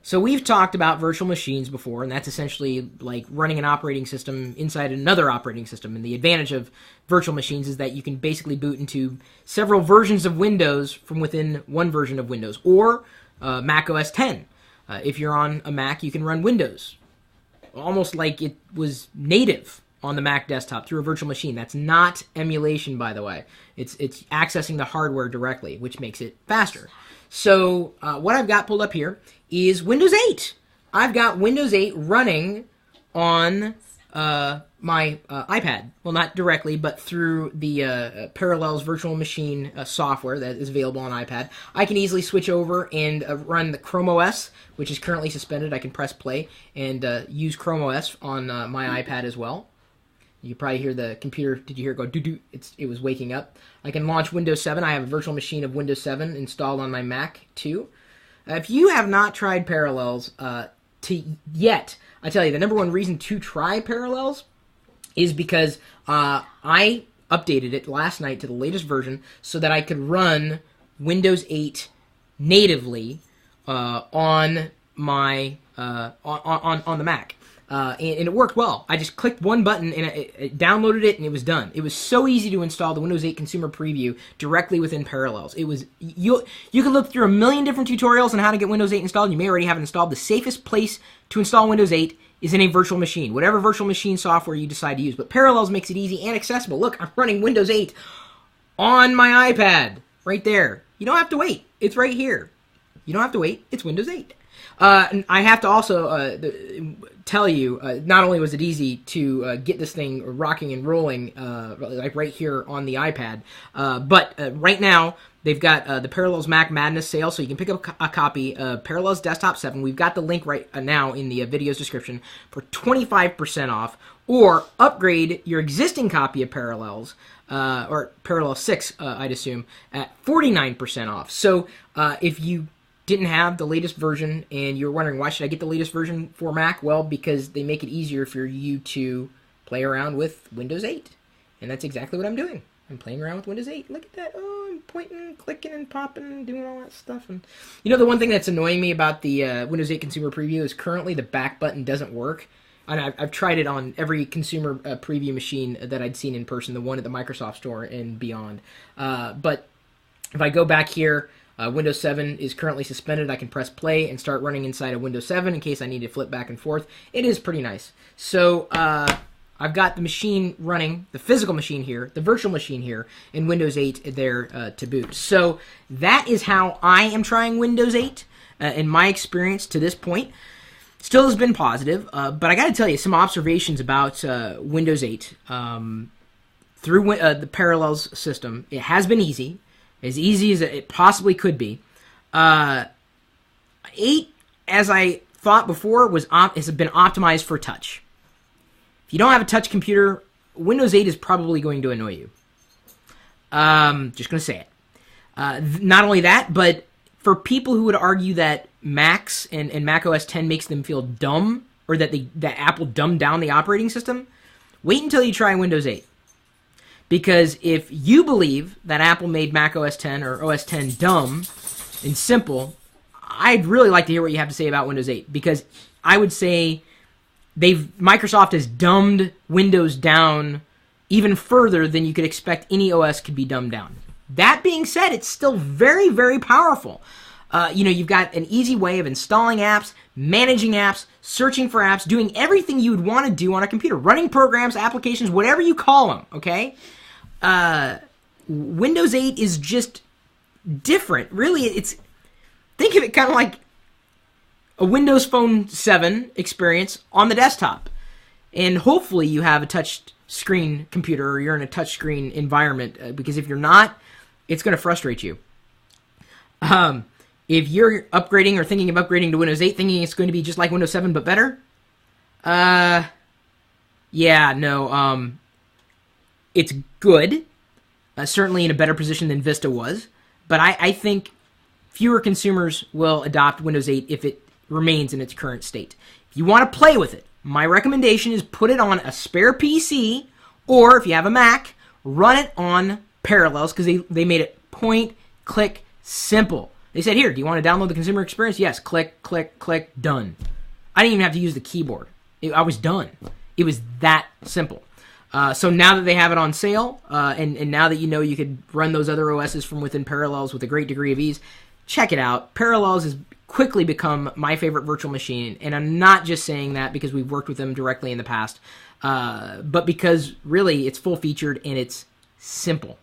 So we've talked about virtual machines before, and that's essentially like running an operating system inside another operating system. And the advantage of virtual machines is that you can basically boot into several versions of Windows from within one version of Windows, or Mac OS X. If you're on a Mac, you can run Windows, almost like it was native on the Mac desktop through a virtual machine. That's not emulation, by the way. It's accessing the hardware directly, which makes it faster. So what I've got pulled up here is Windows 8. I've got Windows 8 running on my iPad. Well, not directly, but through the Parallels virtual machine software that is available on iPad. I can easily switch over and run the Chrome OS, which is currently suspended. I can press play and use Chrome OS on my iPad as well. You probably hear the computer. Did you hear it go doo-doo? It was waking up. I can launch Windows 7. I have a virtual machine of Windows 7 installed on my Mac too. If you have not tried Parallels yet, I tell you, the number one reason to try Parallels is because I updated it last night to the latest version so that I could run Windows 8 natively on my on the Mac. And it worked well. I just clicked one button and it downloaded it and it was done. It was so easy to install the Windows 8 Consumer Preview directly within Parallels. It was you can look through a million different tutorials on how to get Windows 8 installed. You may already have it installed. The safest place to install Windows 8 is in a virtual machine, whatever virtual machine software you decide to use. But Parallels makes it easy and accessible. Look, I'm running Windows 8 on my iPad right there. You don't have to wait. It's right here. You don't have to wait. It's Windows 8. And I have to also tell you, not only was it easy to get this thing rocking and rolling, like right here on the iPad, but right now they've got the Parallels Mac Madness sale, so you can pick up a copy of Parallels Desktop 7. We've got the link right now in the video's description for 25% off, or upgrade your existing copy of Parallels, or Parallels 6, I'd assume, at 49% off. So if you didn't have the latest version and you're wondering why should I get the latest version for Mac, well, because they make it easier for you to play around with Windows 8. And that's exactly what I'm doing. I'm playing around with Windows 8. Look at that. Oh, I'm pointing, clicking, and popping, and doing all that stuff. And you know, the one thing that's annoying me about the Windows 8 Consumer Preview is currently the back button doesn't work. And I've tried it on every consumer preview machine that I'd seen in person, the one at the Microsoft Store and beyond. But if I go back here, Windows 7 is currently suspended. I can press play and start running inside of Windows 7 in case I need to flip back and forth. It is pretty nice. So I've got the machine running, the physical machine here, the virtual machine here, and Windows 8 there to boot. So that is how I am trying Windows 8 in my experience to this point. Still has been positive, but I got to tell you some observations about Windows 8 through the Parallels system. It has been as easy as it possibly could be. 8, as I thought before, has been optimized for touch. If you don't have a touch computer, Windows 8 is probably going to annoy you. Just going to say it. Not only that, but for people who would argue that Macs and Mac OS X makes them feel dumb, or that Apple dumbed down the operating system, wait until you try Windows 8. Because if you believe that Apple made Mac OS X or OS X dumb and simple, I'd really like to hear what you have to say about Windows 8. Because I would say Microsoft has dumbed Windows down even further than you could expect any OS could be dumbed down. That being said, it's still very, very powerful. You've got an easy way of installing apps, managing apps, searching for apps, doing everything you would want to do on a computer, running programs, applications, whatever you call them, okay? Windows 8 is just different. Really, think of it kind of like a Windows Phone 7 experience on the desktop. And hopefully you have a touch screen computer or you're in a touch screen environment, because if you're not, it's going to frustrate you. If you're upgrading or thinking of upgrading to Windows 8, thinking it's going to be just like Windows 7 but better, it's good. Certainly in a better position than Vista was. But I think fewer consumers will adopt Windows 8 if it remains in its current state. If you want to play with it, my recommendation is put it on a spare PC, or if you have a Mac, run it on Parallels, because they made it point, click, simple. They said, here, do you want to download the consumer experience? Yes. Click, click, click, done. I didn't even have to use the keyboard. I was done. It was that simple. So now that they have it on sale, and now that you know you could run those other OSs from within Parallels with a great degree of ease, check it out. Parallels has quickly become my favorite virtual machine, and I'm not just saying that because we've worked with them directly in the past, but because really it's full-featured and it's simple.